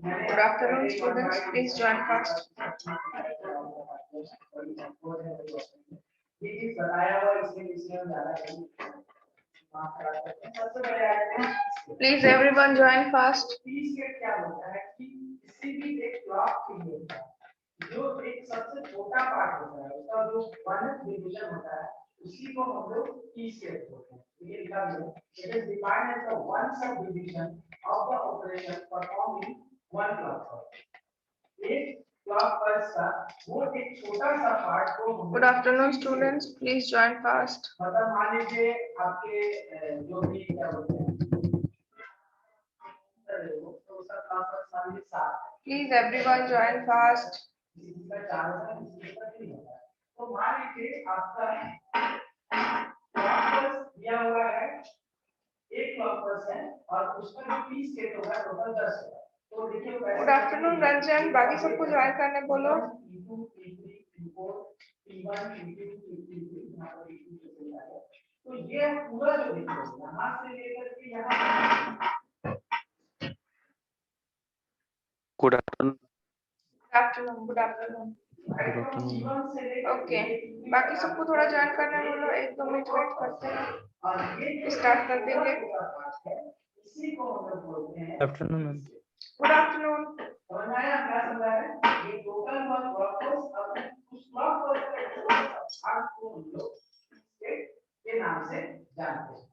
Good afternoon, students. Please join fast. Please, everyone, join fast. जो एक सबसे छोटा पार्ट होता है उसका जो वन डिवीजन होता है उसी को हम लोग की स्केयर बोलते हैं। ये लिखा है it is defined as the one sub division of the operation perform in one clock. एक क्लॉक पल्स का वो एक छोटा सा पार्ट को good afternoon students, please join fast. मतलब मान लीजिए आपके जो भी क्या बोलते हैं तो उसका क्लॉक पल्स मान लीजिए 7। Please everyone join fast. तो मान लीजिए आपका दिया हुआ है एक क्लॉक पल्स है और उसका जो पी स्टेट होगा टोटल 10 होगा। तो देखिए गुड आफ्टरनून रंजन, बाकी सबको ज्वाइन करने बोलो। तो ये पूरा जो देखिए यहाँ से लेकर के यहाँ good afternoon. Good afternoon. Okay, बाकी सबको थोड़ा ज्वाइन करने बोलो, 1-2 मिनट वेट करते हैं, स्टार्ट कर देंगे। Afternoon ma'am. Good afternoon. समझाया क्या समझाया ये टोटल वन वर्कफोर्स अब उस क्लॉक पर को हम लोग स्टेट के नाम से जानते हैं।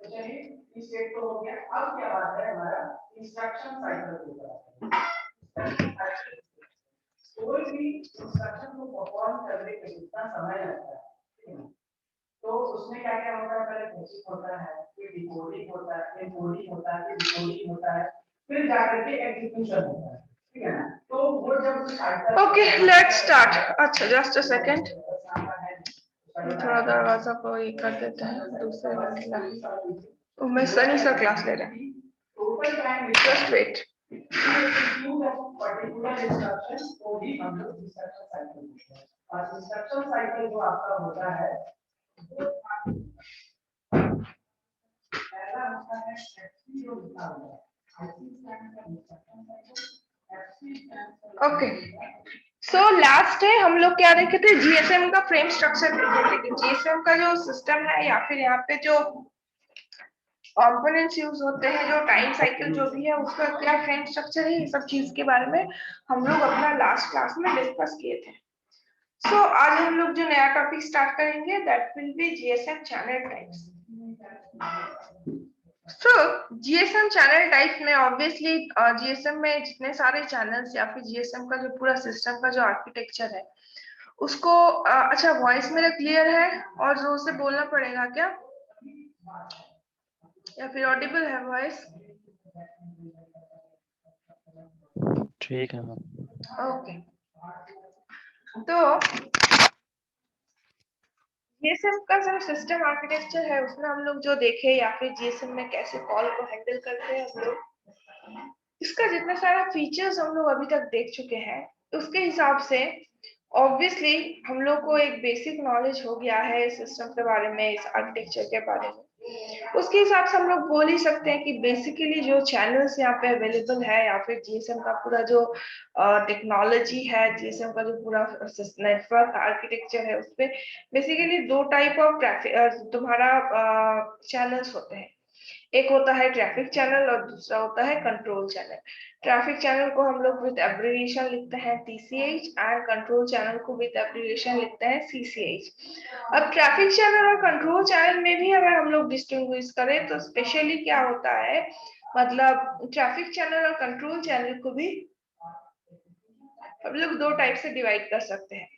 तो चलिए इस स्टेट तो हो गया। अब क्या बात है हमारा इंस्ट्रक्शन साइकिल के ऊपर। कोई भी इंस्ट्रक्शन को परफॉर्म करने के कितना समय लगता है तो उसमें क्या क्या होता है, पहले प्रोसेसिंग होता है, फिर डिकोडिंग होता है, फिर कोडिंग होता है, फिर डिकोडिंग होता है, फिर जाकर के एग्जीक्यूशन होता है, ठीक है ना। तो वो जब ओके लेट्स स्टार्ट। अच्छा जस्ट अ सेकंड, थोड़ा दरवाजा को ये कर देते हैं, दूसरे वाला तो मैं सनी सर क्लास ले रहे हैं। Total time just wait. Particular instruction को भी हम लोग इंस्ट्रक्शन साइकिल बोलते हैं और इंस्ट्रक्शन साइकिल जो आपका होता है पहला होता है एफसी जो लिखा हुआ है आईसी स्टैंड का instruction cycle FC. Okay so last है हम लोग क्या देखे थे, जीएसएम का फ्रेम स्ट्रक्चर देखे थे कि जीएसएम का जो सिस्टम है या फिर यहाँ पे जो कंपोनेंट्स यूज होते हैं, जो टाइम साइकिल जो भी है उसका क्या फ्रेम स्ट्रक्चर है, ये सब चीज के बारे में हम लोग अपना लास्ट क्लास में डिस्कस किए थे। सो आज हम लोग जो नया टॉपिक स्टार्ट करेंगे that will be GSM channel types. So GSM channel type में ऑब्वियसली जीएसएम में जितने सारे चैनल्स या फिर जीएसएम का जो पूरा सिस्टम का जो आर्किटेक्चर है उसको अच्छा वॉइस मेरा क्लियर है और जोर से बोलना पड़ेगा क्या या फिर ऑडिबल है वॉइस? ठीक है मैम। ओके तो जीएसएम का जो सिस्टम आर्किटेक्चर है उसमें हम लोग जो देखे या फिर जीएसएम में कैसे कॉल को हैंडल करते हैं हम लोग, इसका जितना सारा फीचर्स हम लोग अभी तक देख चुके हैं उसके हिसाब से ऑब्वियसली हम लोग को एक बेसिक नॉलेज हो गया है सिस्टम के बारे में, इस आर्किटेक्चर के बारे में। उसके हिसाब से हम लोग बोल ही सकते हैं कि बेसिकली जो चैनल्स यहाँ पे अवेलेबल है या फिर जीएसएम का पूरा जो टेक्नोलॉजी है, जीएसएम का जो पूरा नेटवर्क आर्किटेक्चर है उसपे बेसिकली 2 टाइप ऑफ ट्रैफिक तुम्हारा चैनल्स होते हैं। एक होता है ट्रैफिक चैनल और दूसरा होता है कंट्रोल चैनल। ट्रैफिक चैनल को हम लोग विद एब्रिविएशन लिखते हैं TCH एंड कंट्रोल चैनल को विद एब्रिविएशन लिखते हैं CCH। अब ट्रैफिक चैनल और कंट्रोल चैनल में भी अगर हम लोग डिस्टिंग्विश करें तो स्पेशली क्या होता है, मतलब ट्रैफिक चैनल और कंट्रोल चैनल को भी हम लोग 2 टाइप से डिवाइड कर सकते हैं।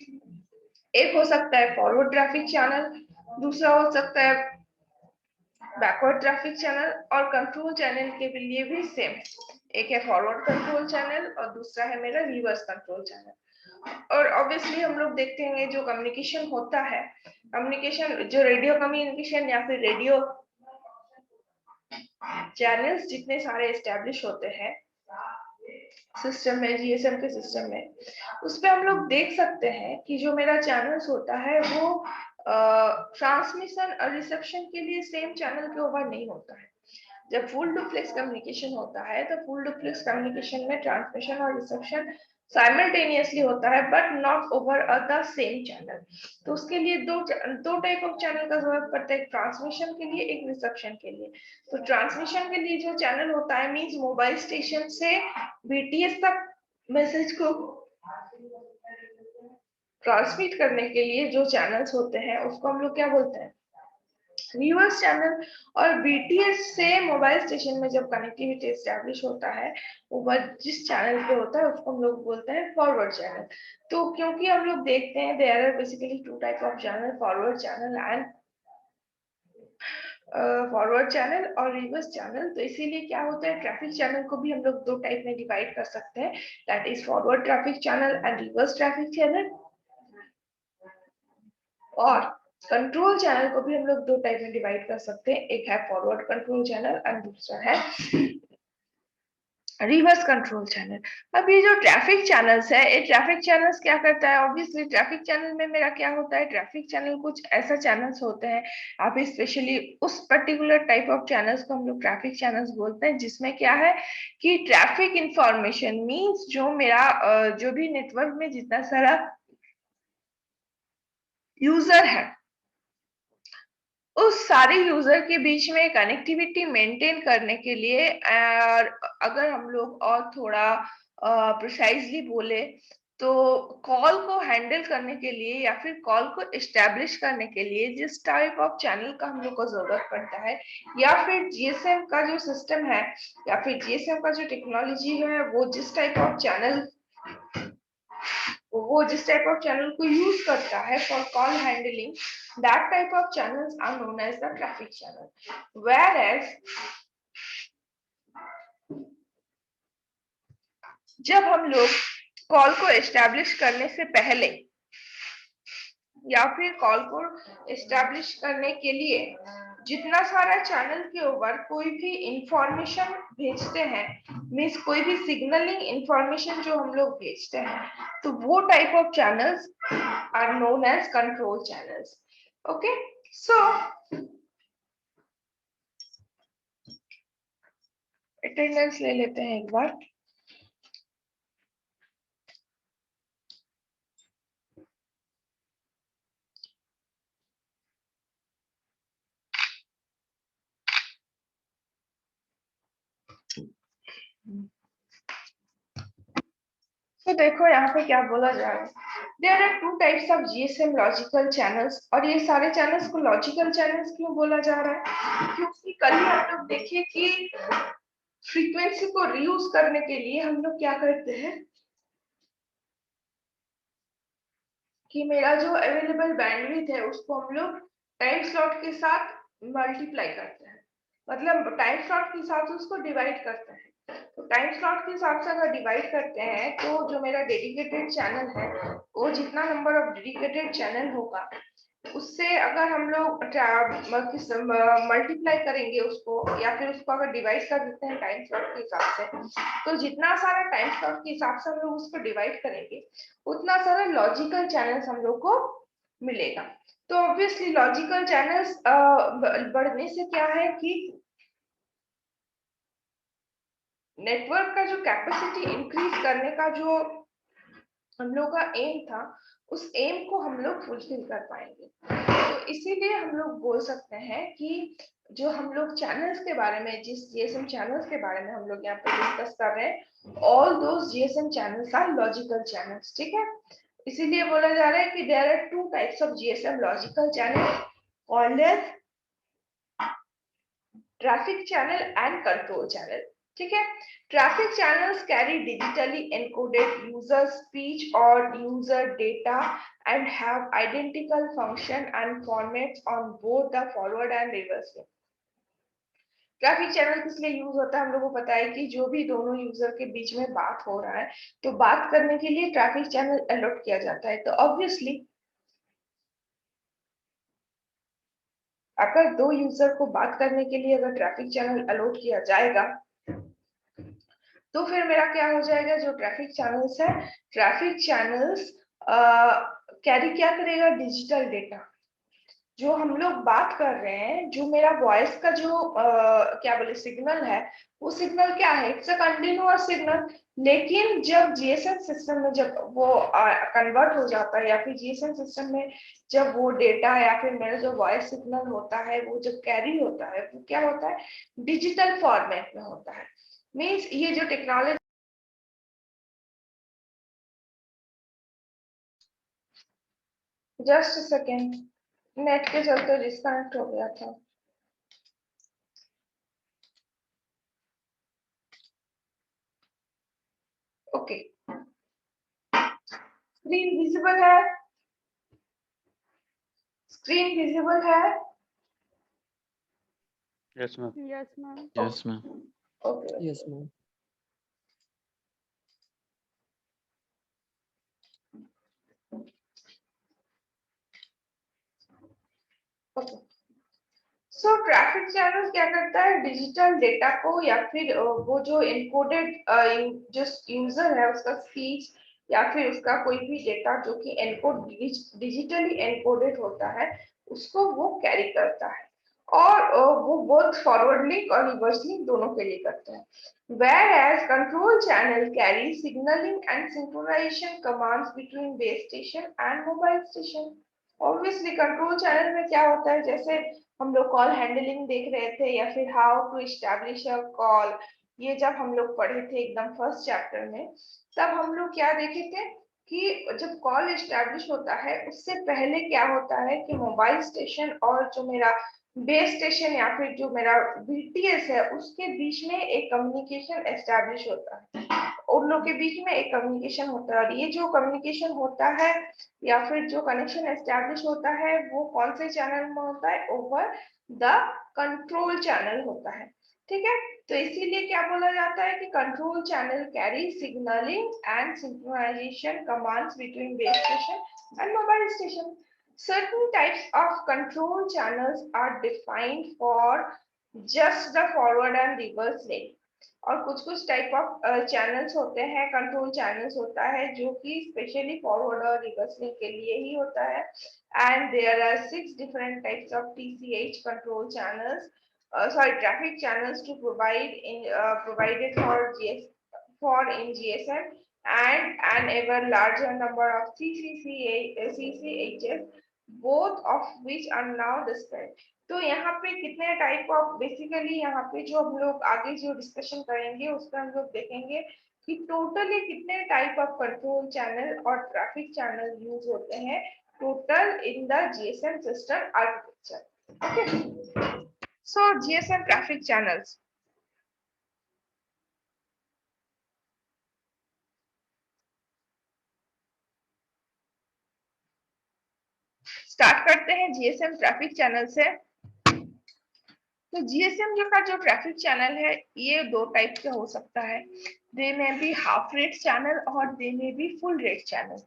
एक हो सकता है फॉरवर्ड ट्रैफिक चैनल, दूसरा हो सकता है बैकवर्ड ट्रैफिक चैनल। और कंट्रोल चैनल के लिए भी सेम, एक है फॉरवर्ड कंट्रोल चैनल और दूसरा है मेरा रिवर्स कंट्रोल चैनल। और ऑब्वियसली हम लोग देखते हैं जो कम्युनिकेशन होता है, कम्युनिकेशन जो रेडियो कम्युनिकेशन या फिर रेडियो चैनल्स जितने सारे एस्टेब्लिश होते हैं सिस्टम में, जीएसएम के सिस्टम में, उस पे हम लोग देख सकते हैं कि जो मेरा चैनल्स होता है वो ट्रांसमिशन और रिसेप्शन के लिए सेम चैनल के ऊपर नहीं होता है। जब फुल डुप्लेक्स कम्युनिकेशन होता है तो फुल डुप्लेक्स कम्युनिकेशन में ट्रांसमिशन और रिसेप्शन साइमल्टेनियसली होता है but not over the same channel. तो उसके लिए दो टाइप ऑफ चैनल का जरूरत पड़ता है, एक ट्रांसमिशन के लिए, एक रिसेप्शन के लिए। तो ट्रांसमिशन के लिए जो चैनल होता है मींस मोबाइल स्टेशन से बीटीएस तक मैसेज को ट्रांसमिट करने के लिए जो चैनल्स होते हैं उसको हम लोग क्या बोलते हैं, रिवर्स चैनल। और बीटीएस से मोबाइल स्टेशन में जब कनेक्टिविटी एस्टेब्लिश होता है वो जिस चैनल पे होता है उसको हम लोग बोलते हैं फॉरवर्ड चैनल। तो क्योंकि हम लोग देखते हैं there are basically two type of channel, forward channel and forward channel और रिवर्स चैनल, तो इसीलिए क्या होता है ट्रैफिक चैनल को भी हम लोग दो टाइप में डिवाइड कर सकते हैं, that is forward traffic channel and reverse traffic channel. और कंट्रोल चैनल को भी हम लोग दो टाइप में डिवाइड कर सकते हैं, एक है फॉरवर्ड कंट्रोल चैनल एंड दूसरा है रिवर्स कंट्रोल चैनल। अब ये जो ट्रैफिक चैनल्स है, ये ट्रैफिक चैनल्स क्या करता है, ऑब्वियसली ट्रैफिक चैनल में मेरा क्या होता है, ट्रैफिक चैनल कुछ ऐसा चैनल्स होते हैं, आप स्पेशली उस पर्टिकुलर टाइप ऑफ चैनल्स को हम लोग ट्रैफिक चैनल्स बोलते हैं, जिसमें क्या है कि ट्रैफिक इंफॉर्मेशन मींस जो मेरा जो भी नेटवर्क में जितना सारा यूजर है उस सारे यूजर के बीच में कनेक्टिविटी मेंटेन करने के लिए, और अगर हम लोग और थोड़ा प्रिसाइजली बोले तो कॉल को हैंडल करने के लिए या फिर कॉल को एस्टेब्लिश करने के लिए जिस टाइप ऑफ चैनल का हम लोग को जरूरत पड़ता है, या फिर जीएसएम का जो सिस्टम है या फिर जीएसएम का जो टेक्नोलॉजी है वो जिस टाइप ऑफ चैनल को यूज करता है for call handling, that type of channels are known as the traffic channel. Whereas जब हम लोग कॉल को एस्टैब्लिश करने से पहले या फिर कॉल को एस्टैब्लिश करने के लिए जितना सारा चैनल के ऊपर कोई भी इंफॉर्मेशन भेजते हैं, मीन्स कोई भी सिग्नलिंग इंफॉर्मेशन जो हम लोग भेजते हैं, तो वो type of channels are known as control channels. Okay, so attendance ले लेते हैं एक बार। तो देखो यहाँ पे क्या बोला जा रहा है, there are two types of GSM logical channels. और ये सारे चैनल्स को लॉजिकल चैनल्स क्यों बोला जा रहा है, क्योंकि कल ही आप लोग देखिए कि फ्रीक्वेंसी को रीयूज करने के लिए हम लोग क्या करते हैं कि मेरा जो अवेलेबल बैंडविड्थ है उसको हम लोग टाइम स्लॉट के साथ मल्टीप्लाई करते हैं, मतलब टाइम स्लॉट के साथ उसको डिवाइड करते हैं। तो टाइम स्लॉट के हिसाब से अगर डिवाइड करते हैं तो जो मेरा डेडिकेटेड चैनल है वो जितना नंबर ऑफ डेडिकेटेड चैनल होगा उससे अगर हम लोग मल्टीप्लाई करेंगे उसको या फिर उसको अगर डिवाइड कर देते हैं टाइम स्लॉट के हिसाब से, तो जितना सारा टाइम स्लॉट के हिसाब से हम लोग उसको डिवाइड करेंगे उतना सारा लॉजिकल चैनल्स हम लोग को मिलेगा। तो ऑब्वियसली लॉजिकल चैनल्स बढ़ने से क्या है कि नेटवर्क का जो कैपेसिटी इंक्रीज करने का जो हम लोग का एम था उस एम को हम लोग फुलफिल कर पाएंगे। तो इसीलिए हम लोग बोल सकते हैं कि जो हम लोग चैनल्स के बारे में, जिस जीएसएम चैनल्स के बारे में हम लोग यहाँ पे डिस्कस कर रहे हैं, all those GSM channels are logical channels. ठीक है, इसीलिए बोला जा रहा है कि there are two types of GSM logical channel called as traffic channel and control channel. ठीक है, traffic channels carry digitally encoded user speech और user data and have identical function and formats on both the forward and reverse way. Traffic channel किस लिए use होता है, हम लोगों को पता है कि जो भी दोनों यूजर के बीच में बात हो रहा है तो बात करने के लिए ट्रैफिक चैनल अलॉट किया जाता है। तो ऑब्वियसली अगर दो यूजर को बात करने के लिए अगर ट्रैफिक चैनल अलॉट किया जाएगा तो फिर मेरा क्या हो जाएगा, जो ट्रैफिक चैनल्स है, ट्रैफिक चैनल्स कैरी क्या करेगा, डिजिटल डेटा। जो हम लोग बात कर रहे हैं, जो मेरा वॉइस का जो क्या बोले सिग्नल है, वो सिग्नल क्या है, इट्स अ कंटिन्यूअस सिग्नल। लेकिन जब जीएसएम सिस्टम में जब वो कन्वर्ट हो जाता है, या फिर जीएसएम सिस्टम में जब वो डेटा या फिर मेरा जो वॉइस सिग्नल होता है वो जब कैरी होता है, वो क्या होता है, डिजिटल फॉर्मेट में होता है। मीन्स ये जो टेक्नोलॉजी, जस्ट सेकेंड, नेट के चलते डिस्कनेक्ट हो गया था। ओके, स्क्रीन विजिबल है, स्क्रीन विजिबल है। Yes, ma'am. Yes, ma'am. Yes, ma'am. Okay, Yes, ma'am. Okay. So traffic channel क्या करता है, डिजिटल डेटा को या फिर वो जो इनकोडेड जो यूजर है उसका स्पीच या फिर उसका कोई भी डेटा जो कि एनकोड डिजिटली एनकोडेड होता है, उसको वो कैरी करता है। और वो बोथ फॉरवर्ड लिंक और रिवर्स लिंक दोनों के लिए करता है। Whereas control channel carries signaling and synchronization commands between base station and mobile station. Obviously control channel में क्या होता है, जैसे हम लोग कॉल हैंडलिंग देख रहे थे या फिर how to establish a call, ये जब हम लोग पढ़े थे एकदम फर्स्ट चैप्टर में, तब हम लोग क्या देखे थे कि जब कॉल एस्टैब्लिश होता है उससे पहले क्या होता है कि मोबाइल स्टेशन और जो मेरा बेस स्टेशन या फिर जो मेरा बीटीएस है उसके बीच में एक कम्युनिकेशन एस्टैब्लिश होता है। उन लोग के बीच में एक कम्युनिकेशन होता है, और ये जो कम्युनिकेशन होता है या फिर जो कनेक्शन एस्टैब्लिश होता है वो कौन से चैनल में होता है, ओवर द कंट्रोल चैनल होता है। ठीक है, तो इसीलिए क्या बोला जाता है कि control channel carry signalling and synchronization commands between base station and mobile station. Certain types of control channels are defined for just the forward and reverse link. और कुछ कुछ टाइप ऑफ चैनल्स होते हैं, कंट्रोल चैनल्स होता है जो कि specially forward और रिवर्स लिंक के लिए ही होता है। And there are 6 different types of TCH control channels, sorry, traffic channels to provide in provided for in GSM, and an ever larger number of CCHs, both of which are now described. तो यहाँ पे कितने type of, basically यहाँ पे जो हम लोग आगे जो डिस्कशन करेंगे उसमें हम लोग देखेंगे कि टोटली कितने टाइप ऑफ कंट्रोल चैनल और ट्रैफिक चैनल यूज होते हैं total in the GSM system architecture. Okay, so GSM traffic channels, start करते हैं जीएसएम ट्रैफिक चैनल से। तो जीएसएम का जो ट्रैफिक चैनल है ये दो टाइप के हो सकता है, दे may be half rate channel और they may be full rate channel.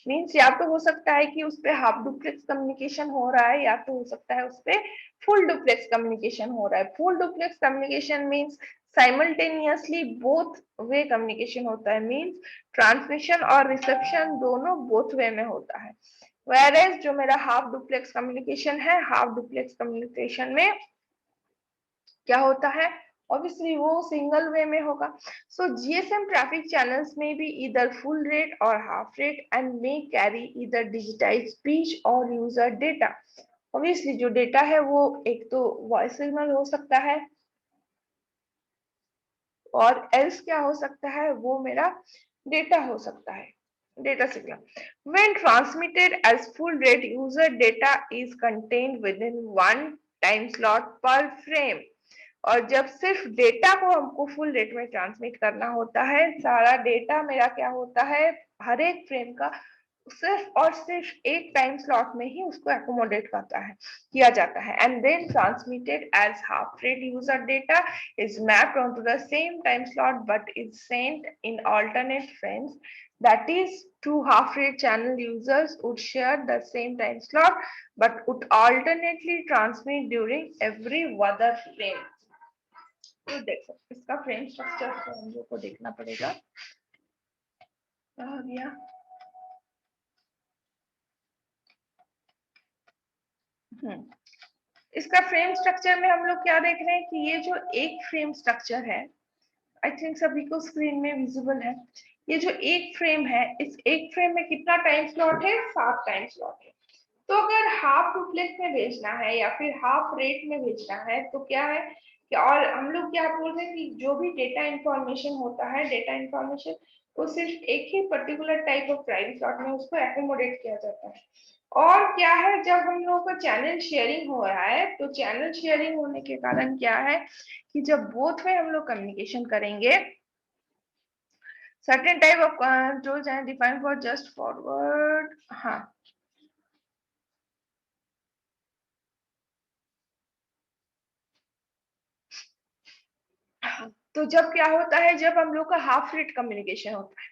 Means या तो हो सकता है कि उस पे हाफ डुप्लेक्स कम्युनिकेशन हो रहा है, या तो हो सकता है उस पे फुल डुप्लेक्स कम्युनिकेशन हो रहा है। Full duplex communication means simultaneously both way communication होता है, मींस ट्रांसमिशन और रिसेप्शन दोनों बोथ वे में होता है। Whereas जो मेरा हाफ डुप्लेक्स कम्युनिकेशन है, हाफ डुप्लेक्स कम्युनिकेशन में क्या होता है, ऑब्वियसली वो सिंगल वे में होगा। सो जीएसएम ट्रैफिक चैनल्स में भी इधर फुल रेट और half rate and may carry इधर डिजिटाइज स्पीच और यूजर डेटा। ऑब्वियसली जो डेटा है वो एक तो वॉइस सिग्नल हो सकता है और एल्स क्या हो सकता है, वो मेरा डेटा हो सकता है, data signal. When transmitted as full rate, user data is contained within one time slot per frame. और जब सिर्फ डेटा को हमको फुल रेट में ट्रांसमिट करना होता है, सारा डेटा मेरा क्या होता है, हर एक फ्रेम का सिर्फ और सिर्फ एक टाइम स्लॉट में ही उसको एकोमोडेट करता है, किया जाता है। And then transmitted as half rate user data is mapped onto the same time slot but is sent in alternate frames. That is, two half-rate channel users would share the same time slot but would alternately transmit during every other frame. तो देखो इसका frame structure हम लोग को देखना पड़ेगा। आ गया इसका फ्रेम स्ट्रक्चर में हम लोग क्या देख रहे हैं कि ये जो एक फ्रेम स्ट्रक्चर है, आई थिंक सभी को स्क्रीन में विजिबल है। ये जो एक फ्रेम है, इस एक फ्रेम में कितना टाइम स्लॉट है? 7 टाइम स्लॉट है। तो अगर हाफ डुप्लेक्स में भेजना है या फिर हाफ रेट में भेजना है तो क्या है कि, और हम लोग क्या बोलते हैं कि जो भी डेटा इंफॉर्मेशन होता है, डेटा इंफॉर्मेशन वो सिर्फ एक ही particular type of time slot में उसको एकोमोडेट किया जाता है। और क्या है, जब हम लोगों का चैनल शेयरिंग हो रहा है तो चैनल शेयरिंग होने के कारण क्या है कि जब बोथ में हम लोग कम्युनिकेशन करेंगे, सर्टेन टाइप ऑफ जो है डिफाइन फॉर जस्ट फॉरवर्ड, हाँ, तो जब क्या होता है, जब हम लोग का हाफ रेट कम्युनिकेशन होता है,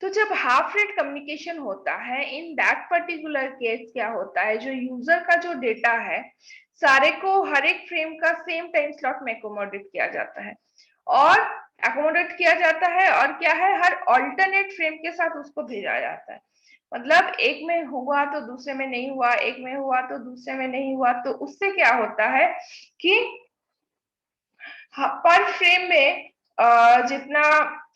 तो जब हाफ रेट कम्युनिकेशन होता है, इन दैट पर्टिकुलर केस क्या होता है, जो यूजर का जो डेटा है सारे को हर एक फ्रेम का सेम टाइम स्लॉट में एकोमोडेट किया जाता है, और एकोमोडेट किया जाता है, और क्या है, हर ऑल्टरनेट फ्रेम के साथ उसको भेजा जाता है। मतलब एक में हुआ तो दूसरे में नहीं हुआ, एक में हुआ तो दूसरे में नहीं हुआ, तो उससे क्या होता है कि पर फ्रेम में जितना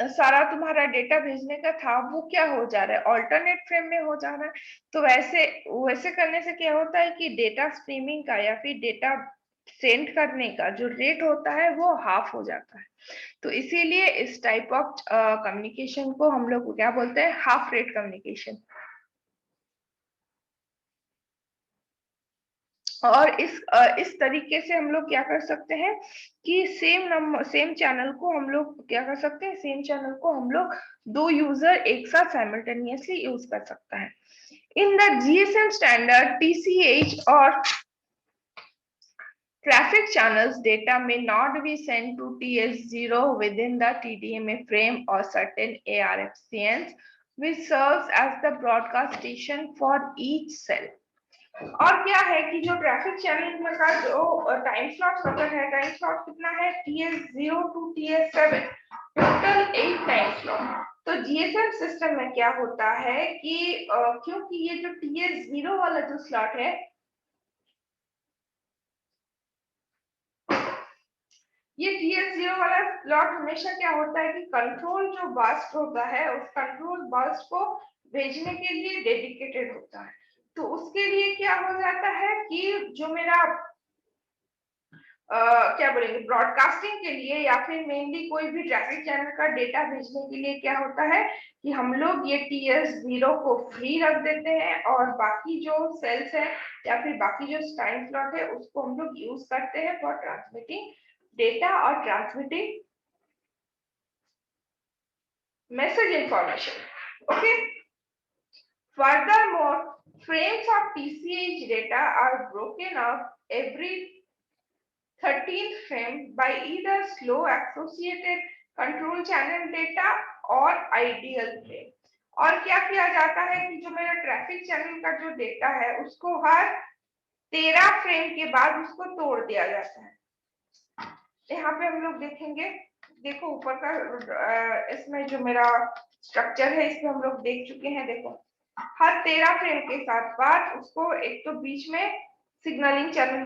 सारा तुम्हारा डेटा भेजने का था वो क्या हो जा रहा है, ऑल्टरनेट फ्रेम में हो जा रहा है। तो वैसे वैसे करने से क्या होता है कि डेटा स्ट्रीमिंग का या फिर डेटा सेंड करने का जो रेट होता है वो हाफ हो जाता है। तो इसीलिए इस टाइप ऑफ कम्युनिकेशन को हम लोग क्या बोलते हैं, हाफ रेट कम्युनिकेशन। और इस तरीके से हम लोग क्या कर सकते हैं कि सेम चैनल को हम लोग क्या कर सकते हैं, सेम चैनल को हम लोग दो यूजर एक साथ साइमल्टेनियसली यूज कर सकता है। In the GSM standard TCH और traffic channels data may not be sent to TS0 within the TDMA frame or certain ARFCNs, which serves as the broadcast station for each cell. और क्या है कि जो traffic channel का जो time slot cover है, time slot कितना है, TS0 to TS7, total 8 time slot. तो जीएसएम सिस्टम में क्या होता है कि क्योंकि ये जो TS0 वाला जो स्लॉट है, ये TS0 वाला स्लॉट हमेशा क्या होता है कि कंट्रोल जो बर्स्ट होता है उस कंट्रोल बर्स्ट को भेजने के लिए डेडिकेटेड होता है। तो उसके लिए क्या हो जाता है कि जो मेरा क्या बोलेंगे, ब्रॉडकास्टिंग के लिए या फिर मेनली कोई भी ट्रैफिक चैनल का डेटा भेजने के लिए क्या होता है कि हम लोग ये TS0 को फ्री रख देते हैं, और बाकी जो सेल्स है या फिर बाकी जो टाइम स्लॉट है उसको हम लोग यूज करते हैं फॉर ट्रांसमिटिंग डेटा और transmitting message information. Okay. Furthermore, frames of TCH data are broken up every 13th frame by either slow associated control channel data or ideal frame. और क्या किया जाता है कि जो मेरा ट्रैफिक चैनल का जो डेटा है उसको हर 13 फ्रेम के बाद उसको तोड़ दिया जाता है। यहाँ पे हम लोग देखेंगे, देखो ऊपर का इसमें जो मेरा स्ट्रक्चर है इसमें हम लोग देख चुके हैं। देखो हर 13 फ्रेम के साथ बाद उसको एक तो बीच में सिग्नलिंग चैनल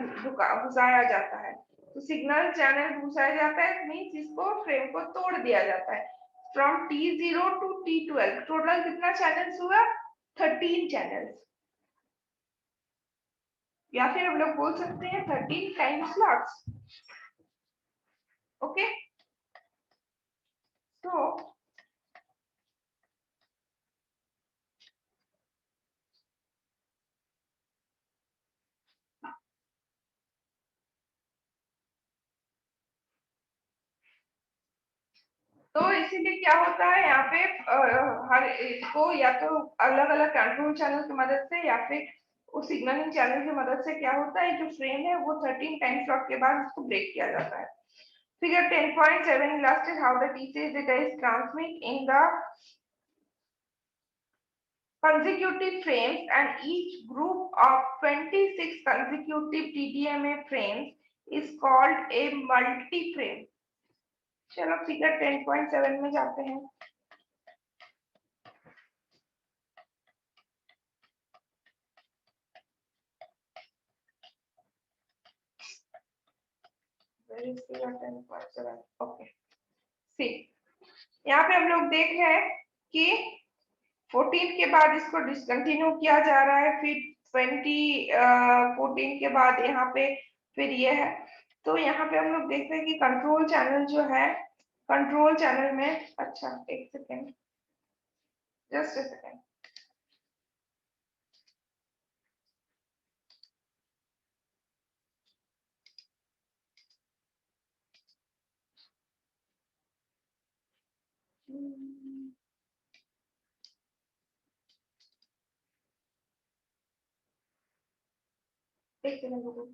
घुसाया जाता है। तो सिग्नल चैनल घुसाया जाता है मीन्स इसको फ्रेम को तोड़ दिया जाता है। From T0 to T12 total कितना चैनल्स हुआ, 13 चैनल्स, या फिर हम लोग बोल सकते हैं 13 टाइम स्लॉट्स। ओके, तो तो इसीलिए क्या होता है यहाँ पे हर इसको या तो अलग अलग कंट्रोल चैनल की मदद से या फिर उस सिग्नलिंग चैनल की मदद से क्या होता है, जो फ्रेम है वो 13 टाइम स्लॉट के बाद उसको ब्रेक किया जाता है। Figure 10.7 illustrates how the TCS data is transmit in the consecutive frames, and each group of 26 consecutive TDMA frames is called a multi-frame। चलो फिगर 10.7 में जाते हैं। 10.7 ओके सी यहाँ पे हम लोग देख रहे हैं कि 14 के बाद इसको डिसकंटिन्यू किया जा रहा है, फिर 14 के बाद यहाँ पे फिर ये है। तो यहाँ पे हम लोग देखते हैं कि कंट्रोल चैनल जो है, कंट्रोल चैनल में, अच्छा एक सेकेंड, जस्ट ए सेकेंड, एक सेकेंड रुको।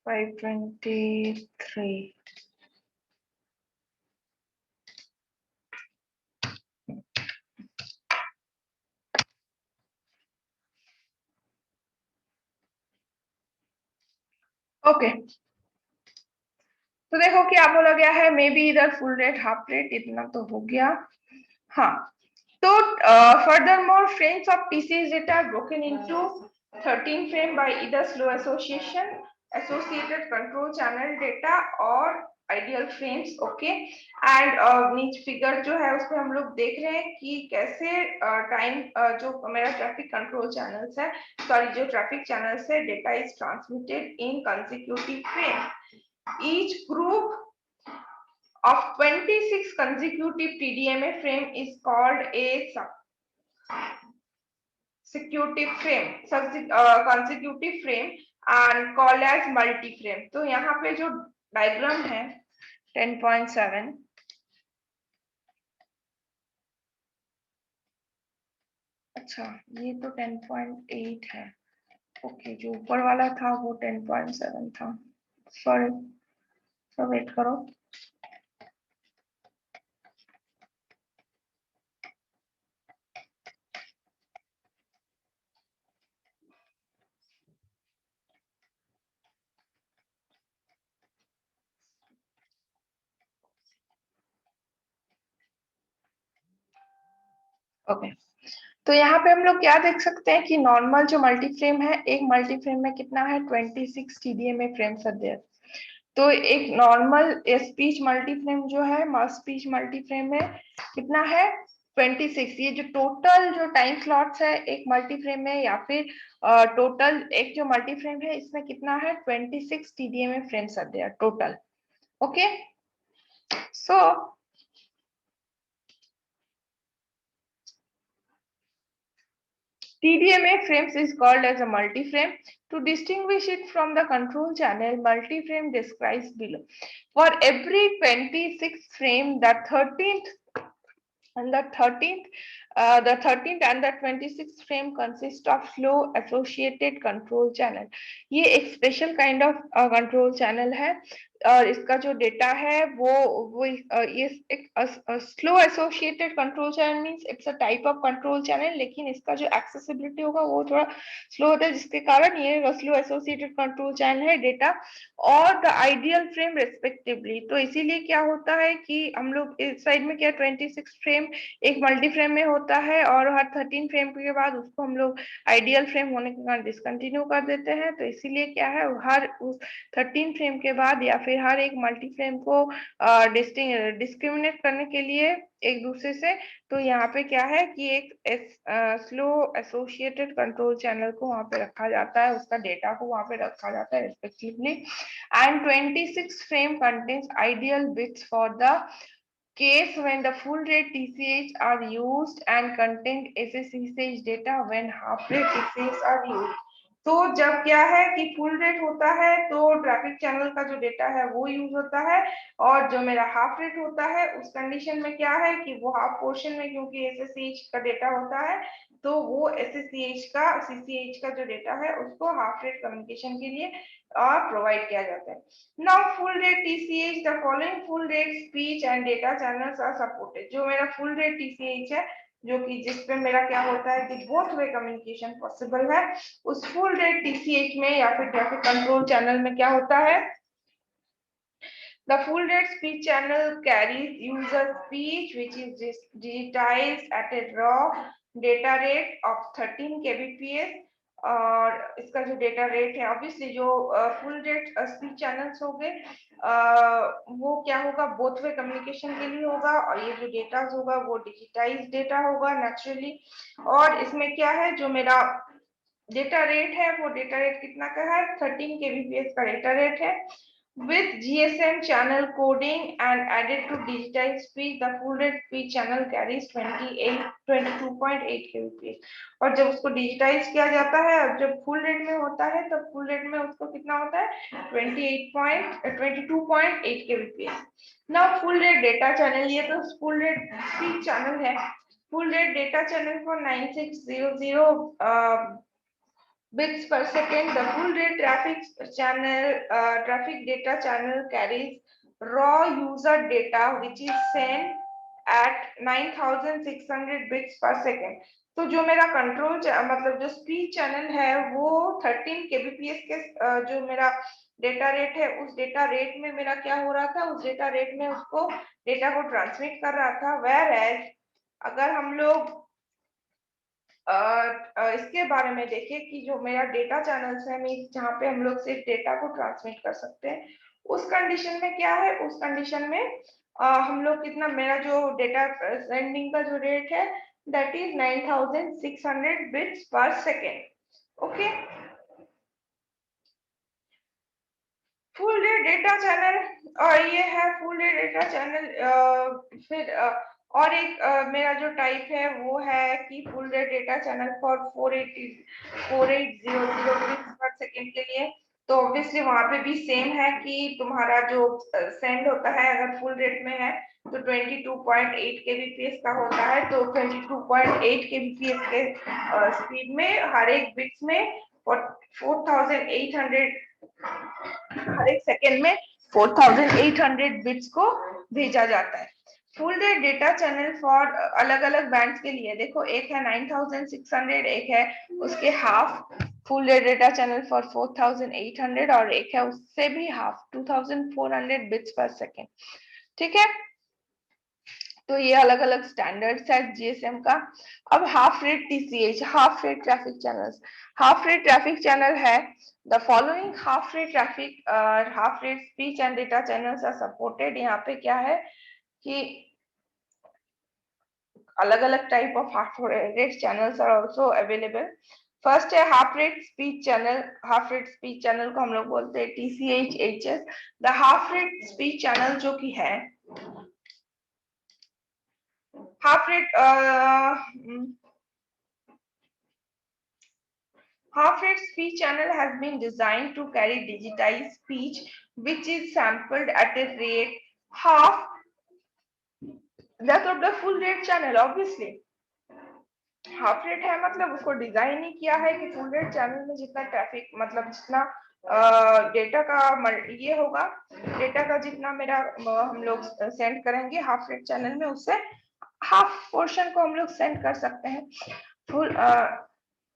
Five 23 okay. तो देखो क्या बोला गया है, मे बी इधर फुल रेट हाफ रेट इतना तो हो गया। हाँ, तो furthermore frames of TCS data are broken into 13 frame by either slow association, associated control channel data और ideal frames, ओके। एंड नीचे फिगर जो है उसमें हम लोग देख रहे हैं कि कैसे टाइम जो मेरा ट्रैफिक कंट्रोल चैनल्स है, सॉरी जो ट्रैफिक चैनल्स है, data is transmitted in consecutive frame. Each group of 26 consecutive TDMA frame is called a consecutive frame and called as multi frame। तो यहाँ पे जो डायग्राम है 10.7, अच्छा ये तो 10.8 है, ओके जो ऊपर वाला था वो 10.7 था, सॉरी, तो वेट करो। ओके, तो यहाँ पे हम लोग क्या देख सकते हैं कि नॉर्मल जो मल्टी फ्रेम है, एक मल्टी फ्रेम में कितना है 26 TDMA फ्रेम्स आर देयर। तो एक नॉर्मल स्पीच मल्टी फ्रेम जो है, स्पीच मल्टी फ्रेम में कितना है 26। ये जो टोटल जो टाइम स्लॉट्स है एक मल्टी फ्रेम में, या फिर टोटल एक जो मल्टी फ्रेम है इसमें कितना है 26 TDMA frames are there total, okay. So TDMA frames is called as a multi-frame. To distinguish it from the control channel, multi-frame describes below. For every 26 frame, the 13th and the 26th frame consist of slow associated control channel। ये एक special kind of control channel है, और इसका जो data है वो ये एक slow associated control channel means it's a type of control channel, लेकिन इसका जो एक्सेसिबिलिटी होगा वो थोड़ा स्लो होता है, जिसके कारण ये स्लो एसोसिएटेड कंट्रोल चैनल है डेटा और द आइडियल फ्रेम रेस्पेक्टिवली। तो इसीलिए क्या होता है कि हम लोग इस साइड में क्या 26 फ्रेम एक मल्टी फ्रेम में होता है, और हर 13 फ्रेम के बाद उसको हम लोग आइडियल फ्रेम होने के कारण डिसकंटिन्यू कर देते हैं। तो इसीलिए क्या है, हर उस 13 फ्रेम के बाद या फिर हर एक मल्टी फ्रेम को डिस्क्रिमिनेट करने के लिए एक दूसरे से, तो यहाँ पे क्या है कि एक स्लो एसोसिएटेड कंट्रोल चैनल को वहां पे रखा जाता है, उसका डेटा को वहां पे रखा जाता है respectively. And 26 frame contains ideal bits for the case when the full rate TCH are used and content SSCH data when half rate TCH are used। तो जब क्या है कि फुल रेट होता है तो ट्रैफिक चैनल का जो डेटा है वो यूज होता है, और जो मेरा हाफ रेट होता है उस कंडीशन में क्या है कि वो हाफ पोर्शन में, क्योंकि एसएससीएच का डेटा होता है तो वो एसएससीएच का सीसीएच का जो डेटा है उसको हाफ रेट कम्युनिकेशन के लिए प्रोवाइड किया जाता है। Now full rate TCH, the following full rate speech and data channels are supported. जो मेरा फुल रेट टीसीएच है, जो कि जिसपे मेरा क्या होता है कि बोथ वे कम्युनिकेशन पॉसिबल है, उस फुल रेट टीसीएच में या फिर ट्रैफिक कंट्रोल चैनल में क्या होता है, the full rate speech channel carries user speech which is digitized at a raw data rate of 13 kbps। और इसका जो डेटा रेट है, ऑब्वियसली जो फुल रेट स्पीच चैनल्स हो गए वो क्या होगा, बोथ वे कम्युनिकेशन के लिए होगा, और ये जो डेटा होगा वो डिजिटाइज डेटा होगा नेचुरली। और इसमें क्या है, जो मेरा डेटा रेट है वो डेटा रेट कितना का है, 13 kbps का डेटा रेट है। With GSM channel coding and added to digitized speech, the full rate speech channel carries 22.8 kbps। और जब उसको डिजिटाइज किया जाता है, और जब फुल रेट में होता है तब फुल रेट में उसको कितना होता है, 22.8 kbps। Now full rate data channel, ये तो फुल रेट स्पीच चैनल है। Full rate data channel for 9600 bits per second. The full rate traffic data channel carries raw user data which is sent at 9600 bits per second। तो जो मेरा control मतलब जो speech channel है वो 13 kbps के जो मेरा डेटा रेट है उस डेटा रेट में मेरा क्या हो रहा था, उस डेटा रेट में उसको डेटा को ट्रांसमिट कर रहा था। वेयर एज अगर हम लोग इसके बारे में देखें कि जो मेरा डेटा चैनल्स है, मीन जहाँ पे हम लोग सिर्फ डेटा को ट्रांसमिट कर सकते हैं, उस कंडीशन में क्या है, उस कंडीशन में हम लोग कितना, मेरा जो डेटा सेंडिंग का जो रेट है दैट इज 9600 बिट्स पर second. Okay, full day data channel, और ये है फुल डे डेटा चैनल। फिर और एक मेरा जो टाइप है वो है कि full day data channel for 4800 bits पर सेकेंड के लिए। तो ऑब्वियसली वहां पे भी सेम है कि तुम्हारा जो सेंड होता है अगर फुल रेट में है तो 22.8 kbps का होता है। तो 22.8 kbps के स्पीड में हर एक बिट्स में 4800 हर एक सेकेंड में 4800 बिट्स को भेजा जाता है। Full day data channel for अलग अलग बैंड्स के लिए देखो, एक है 9600, एक है उसके half full day data channel for 4800, और एक है उससे भी हाफ 2400 बिट्स पर सेकेंड। ठीक है, तो ये अलग अलग स्टैंडर्ड्स है जीएसएम का। अब half rate TCH, half rate traffic channels. Half rate traffic channel है the following half rate traffic, half rate speech and data channels are supported. यहाँ पे क्या है कि अलग अलग type of half rate channels are also available. First है half rate speech channel. Half rate speech channel को हम लोग बोलते हैं TCH HS. The half rate speech channel जो कि है half rate half rate speech channel has been designed to carry digitized speech which is sampled at a rate half that of the full rate channel। obviously half rate है मतलब उसको design ही किया है कि full rate channel में जितना traffic मतलब जितना डेटा का ये होगा, डेटा का जितना मेरा हम लोग सेंड करेंगे हाफ रेट चैनल में, उससे हाफ पोर्शन को हम लोग सेंड कर सकते हैं। Full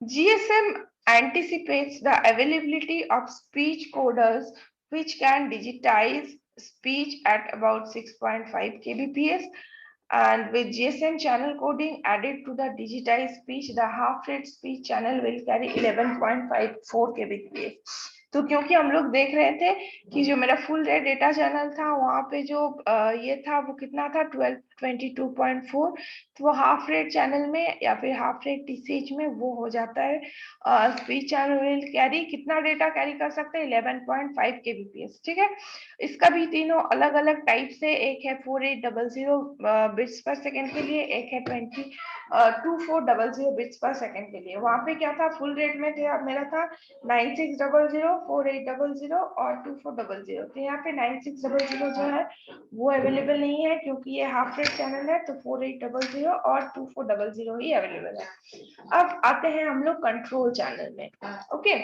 GSM anticipates the availability of speech coders which can digitize speech at about 6.5 kbps, and with GSM channel coding added to the digitized speech, the half rate speech channel will carry 11.54 kbps। तो क्योंकि हम लोग देख रहे थे कि जो मेरा फुल रेट डेटा चैनल था वहां पे जो ये था वो कितना था 1222.4, तो वो हाफ रेट चैनल में या फिर हाफ रेट टीसीएच में वो हो जाता है स्पीच चैनल विल कैरी कितना डेटा कैरी कर सकते हैं 11.5 kbps। ठीक है, इसका भी तीनों अलग अलग टाइप से, एक है 4800 बिट्स पर सेकेंड के लिए, एक है 2400 बिट्स पर सेकेंड के लिए। वहां पे क्या था, फुल रेट में थे अब मेरा था 9600, 4800 और 2400। तो यहाँ पे 9600 जो है वो अवेलेबल नहीं है क्योंकि ये हाफ रेट चैनल है, तो 4800 और 2400 ही अवेलेबल है। अब आते हैं हम लोग कंट्रोल चैनल में। ओके,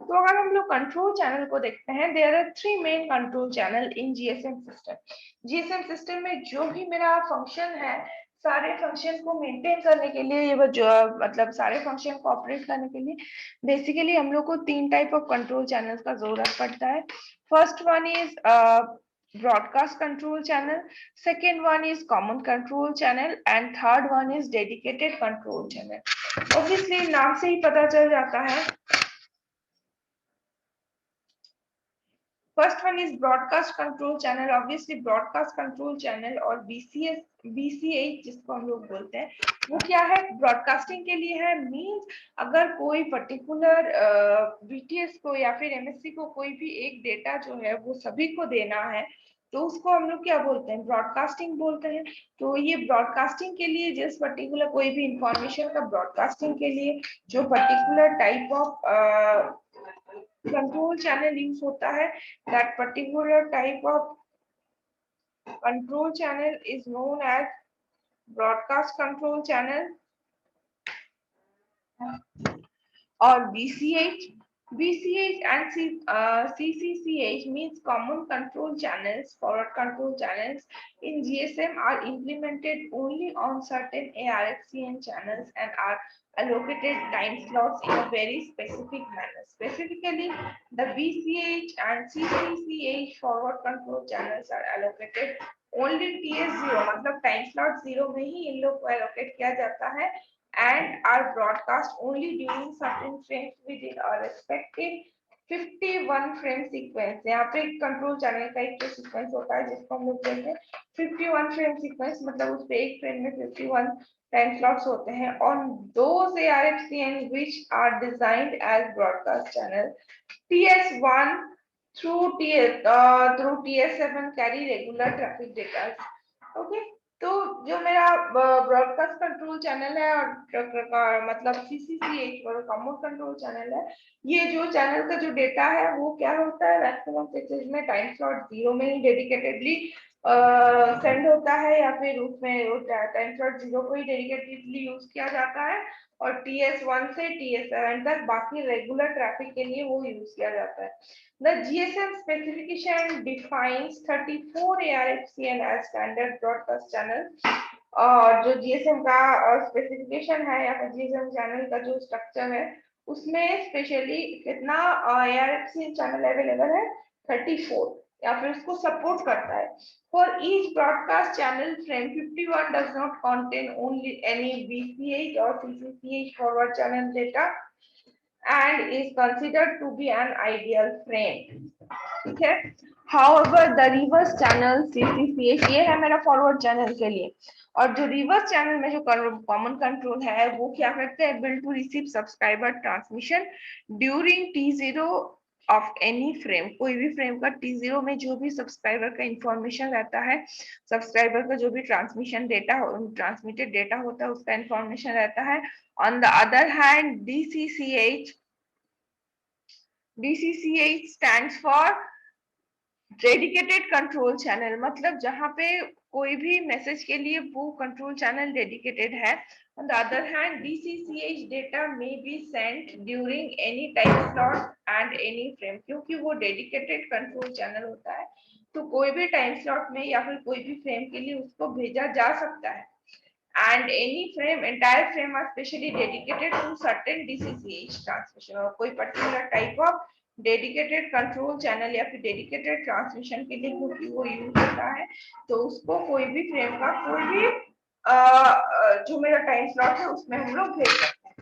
तो अगर हम लोग कंट्रोल चैनल को देखते हैं, there are 3 main control channel in GSM system. GSM system में जो भी मेरा फंक्शन है, सारे फंक्शन को मेंटेन करने के लिए, ये जो मतलब सारे फंक्शन को ऑपरेट करने के लिए बेसिकली हम लोग को 3 टाइप ऑफ कंट्रोल चैनल्स का जरूरत पड़ता है। First one is broadcast control channel, second one is common control channel, and third one is dedicated control channel। obviously नाम से ही पता चल जाता है, first one is broadcast control channel. Obviously broadcast control channel और बीसीएच जिसको हम लोग बोलते हैं, वो क्या है, ब्रॉडकास्टिंग के लिए है। मींस अगर कोई पर्टिकुलर बीटीएस को या फिर एमएससी को कोई भी एक डेटा जो है वो सभी को देना है, तो उसको हम लोग क्या बोलते हैं, ब्रॉडकास्टिंग बोलते हैं। तो ये ब्रॉडकास्टिंग के लिए जिस पर्टिकुलर कोई भी इंफॉर्मेशन का ब्रॉडकास्टिंग के लिए जो particular type of control channel use होता है, that particular type of control channel is known as broadcast control channel or BCH। BCH and CCCH means common control channels. Forward control channels in GSM are implemented only on certain ARFCN channels and are allocated time slots in a very specific manner. Specifically, the BCH and CCCH forward control channels are allocated only TS0, मतलब time slot 0 में ही इन लोग को allocate किया जाता है, and are broadcast only during certain frames within a respective 51 frame sequence. यहाँ पे control channel का एक सीक्वेंस होता है जिसको हम लोग बोलते हैं 51 फ्रेम सीक्वेंस, मतलब उस पे एक फ्रेम में 51 टाइम स्लॉट्स होते हैं। On those ARFCN which are designed as broadcast channel, TS1 through TS7 carry regular traffic data। Okay, तो जो मेरा ब्रॉडकास्ट कंट्रोल चैनल है और मतलब सीसीसीएच और कॉमन कंट्रोल चैनल है, ये जो चैनल का जो डेटा है वो क्या होता है, मैक्सिमम केसेस में टाइम स्लॉट 0 में ही डेडिकेटेडली सेंड होता है, या फिर उसमें टाइम स्लॉट 0 को ही डेडिकेटेडली यूज किया जाता है, और TS1 से TS7 तक बाकी रेगुलर ट्रैफिक के लिए वो यूज किया जाता है। The GSM specification defines 34 ARFCN as standard broadcast channel। और जो GSM का स्पेसिफिकेशन है या फिर GSM चैनल का जो स्ट्रक्चर है उसमें स्पेशली कितना ARFCN चैनल अवेलेबल है, 34, या फिर उसको सपोर्ट करता है। For each broadcast channel frame 51 does not contain only any BCH or CCCH forward channel data and is considered to be an ideal frame। ठीक है, however the reverse channel CCCH ये है मेरा फॉरवर्ड चैनल के लिए, और जो reverse channel में जो कॉमन कंट्रोल है वो क्या करते हैं, bill to receive subscriber transmission during T0 of any frame. कोई भी फ्रेम का T0 में जो भी सब्सक्राइबर का इंफॉर्मेशन रहता है, सब्सक्राइबर का जो भी ट्रांसमिशन डेटा ट्रांसमिटेड डेटा होता है उसका इंफॉर्मेशन रहता है। On the other hand DCCH stands for dedicated control channel, मतलब जहां पे कोई भी मैसेज के लिए वो कंट्रोल चैनल डेडिकेटेड है। On the other hand DCCH data में be sent during any time slot and any frame. क्योंकि वो डेडिकेटेड कंट्रोल चैनल होता है तो कोई भी टाइम स्लॉट में या फिर कोई भी फ्रेम के लिए उसको भेजा जा सकता है। and any frame, entire frame are specially dedicated to certain DCCH transmission। और कोई particular type of dedicated control channel या फिर डेडिकेटेड ट्रांसमिशन के लिए क्योंकि वो यूज होता है, तो उसको कोई भी फ्रेम का कोई भी जो मेरा टाइम स्लॉट है उसमें हम लोग भेज सकते हैं।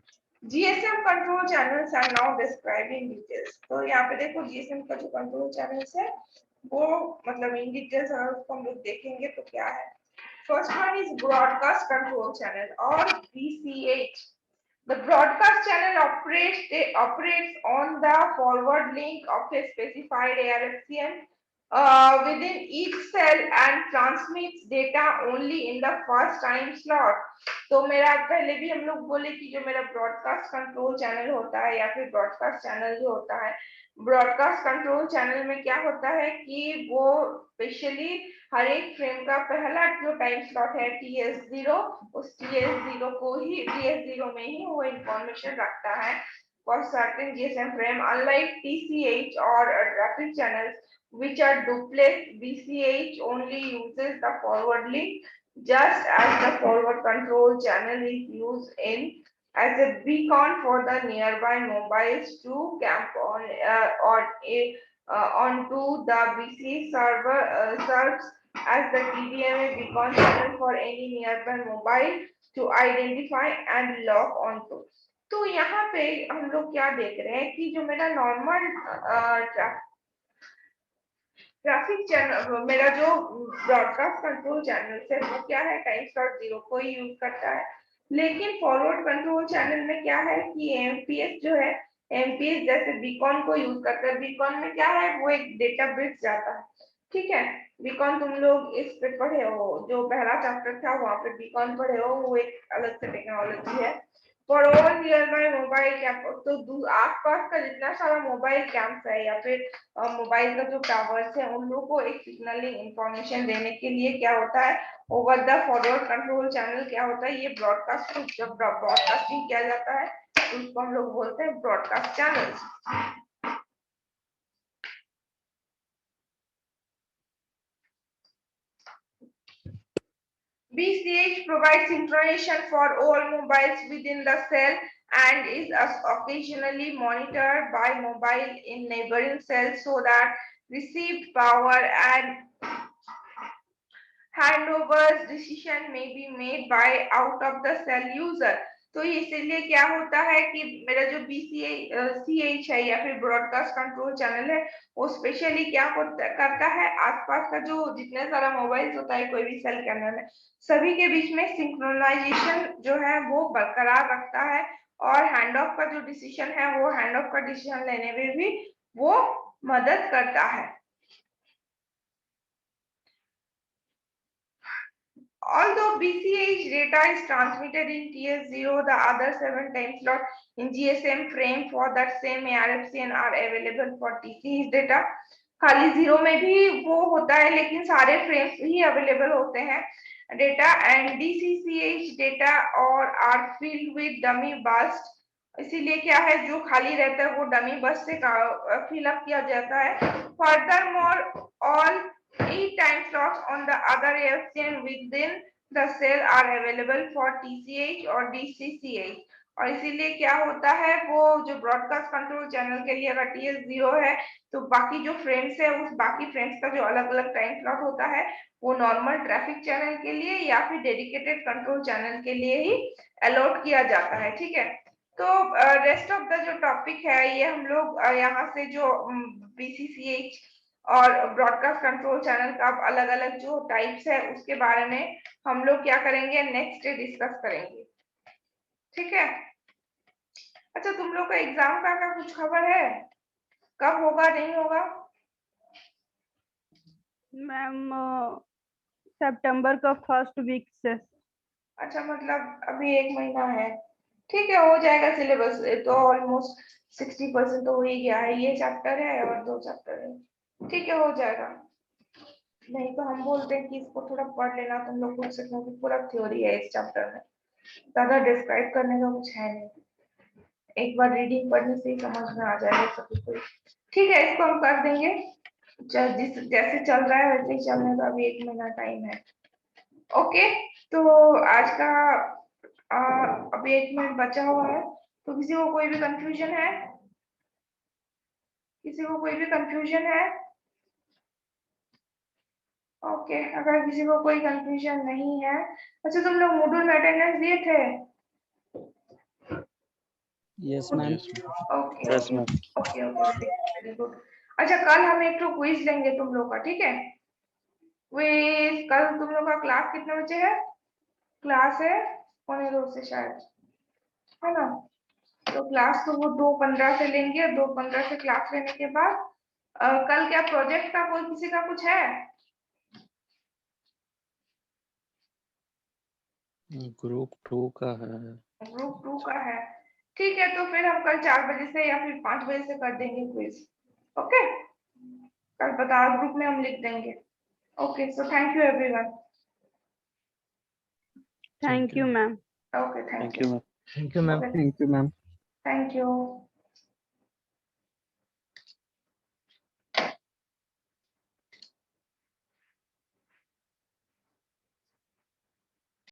GSM control channels are now described in details. तो यहाँ पे देखो GSM का जो कंट्रोल चैनल्स है वो मतलब इन डिटेल्स अगर उसको हम लोग देखेंगे तो क्या है. First one is broadcast control channel or BCH. The broadcast channel operates on the forward link of a specified ARFCN within each cell and transmits data only in the first time slot. तो मेरा पहले भी हम लोग बोले कि जो मेरा ब्रॉडकास्ट कंट्रोल चैनल होता है या फिर ब्रॉडकास्ट चैनल जो होता है, ब्रॉडकास्ट कंट्रोल चैनल में क्या होता है कि वो स्पेशली हर एक फ्रेम का पहला जो टाइम स्लॉट है TS0, उस TS0 को ही TS0 में ही वो इंफॉर्मेशन रखता है for certain GSM frame. Unlike TCH or traffic channels which are duplex, BCH only uses the forward link, just as the forward control channel is used in as a beacon for the nearby mobiles to camp on onto the BCH server serves as the TDMA beacon channel for any nearby mobile to identify and log onto. तो यहाँ पे हम लोग क्या देख रहे हैं कि जो मेरा नॉर्मल ट्रैफिक चैनल, मेरा जो ब्रॉडकास्ट कंट्रोल चैनल है वो क्या है, टाइम स्लॉट 0 को ही यूज करता है. लेकिन फॉरवर्ड कंट्रोल चैनल में क्या है कि एमपीएस जो है, एमपीएस जैसे बीकॉन को यूज करता है. बीकॉन में क्या है, वो एक डेटा ब्रिज जाता है. ठीक है, बीकॉन तुम लोग इस पे पढ़े हो, जो पहला चैप्टर था वहां पे बीकॉन पढ़े हो, वो एक अलग से टेक्नोलॉजी है. For all near by mobile camp, तो आसपास का जितना सारा मोबाइल कैंप है या फिर मोबाइल का जो टावर्स है उन लोगों को एक सिग्नलिंग इंफॉर्मेशन देने के लिए क्या होता है, over the forward control channel क्या होता है, ये ब्रॉडकास्ट, जब ब्रॉडकास्टिंग किया जाता है तो उसको हम लोग बोलते हैं broadcast channel. BCH provides information for all mobiles within the cell and is occasionally monitored by mobile in neighboring cells so that received power and handovers decision may be made by out of the cell user. तो इसीलिए क्या होता है कि मेरा जो BCH है या फिर ब्रॉडकास्ट कंट्रोल चैनल है वो स्पेशली क्या करता है, आसपास का जो जितने सारा मोबाइल होता है कोई भी सेल के अंदर में, सभी के बीच में सिंक्रोनाइजेशन जो है वो बरकरार रखता है और हैंड ऑफ का जो डिसीजन है वो हैंड ऑफ का डिसीजन लेने में भी वो मदद करता है. Although BCH data is transmitted in TS0, the other 7 time slot in GSM frame for that same ARFCN are available for TCH data. खाली 0 में भी वो होता है लेकिन सारे फ्रेम्स ही अवेलेबल होते हैं डेटा. एंड DCCH डेटा और आर फिल्ड विद डमी बस, इसीलिए क्या है जो खाली रहता है वो डमी बस से फिल अप किया जाता है. Further more all 8 time slots on the other AFCN within the cell are available for TCH और DCCH. और इसीलिए क्या होता है, वो जो ब्रॉडकास्ट कंट्रोल चैनल के लिए अगर TS0 है तो बाकी जो फ्रेम्स है उस बाकी फ्रेम्स का जो अलग अलग टाइम स्लॉट होता है वो नॉर्मल ट्रैफिक चैनल के लिए या फिर डेडिकेटेड कंट्रोल चैनल के लिए ही अलॉट किया जाता है. ठीक है, तो रेस्ट ऑफ द जो टॉपिक है ये हम लोग यहाँ से जो BCCH और ब्रॉडकास्ट कंट्रोल चैनल का अलग अलग जो टाइप्स है उसके बारे में हम लोग क्या करेंगे, नेक्स्ट डे डिस्कस करेंगे. ठीक है, अच्छा तुम लोग का एग्जाम का कुछ खबर है, कब होगा नहीं होगा? मैम सितंबर का फर्स्ट वीक से. अच्छा, मतलब अभी 1 महीना है. ठीक है, हो जाएगा. सिलेबस तो ऑलमोस्ट 60% तो हो ही गया है. ये चैप्टर है और 2 चैप्टर है. ठीक है, हो जाएगा. नहीं तो हम बोलते हैं कि इसको थोड़ा पढ़ लेना तुम लोग खुद से, क्योंकि पूरा थ्योरी है इस चैप्टर में, ज्यादा डिस्क्राइब करने का कुछ है नहीं. एक बार रीडिंग पढ़ने से ही समझ में आ जाएगा सभी को. ठीक है, इसको हम कर देंगे. जैसे चल रहा है वैसे ही चलने का, अभी 1 महीना टाइम है. ओके, तो आज का अभी 1 मिनट बचा हुआ है. तो किसी को कोई भी कंफ्यूजन है? किसी को कोई भी कंफ्यूजन है? ओके, अगर किसी को कोई कंफ्यूजन नहीं है. अच्छा, तुम लोग मॉड्यूल में अटेंडेंस दिए थे? Yes, ma'am. Yes, ma'am. Okay Yes, okay ma'am. Okay okay very good. अच्छा कल हम एक तो क्विज लेंगे तुम लोग का, ठीक है? क्विज कल तुम लोग का क्लास कितने बजे है? क्लास है 1:15 से शायद, है ना? तो क्लास तो वो 2:15 से लेंगे, 2:15 से क्लास लेने के बाद कल क्या प्रोजेक्ट का कोई किसी का कुछ है? ग्रुप 2 का है। ग्रुप 2 का है, ठीक है। तो फिर हम कल 4 बजे से या फिर 5 बजे से कर देंगे क्विज। ओके, कल बता ग्रुप में हम लिख देंगे। Okay, so thank you everyone. Thank you ma'am. Okay, thank Thank you. you, ma'am. Thank you, ma'am. Okay. Thank you, ma'am. Thank you.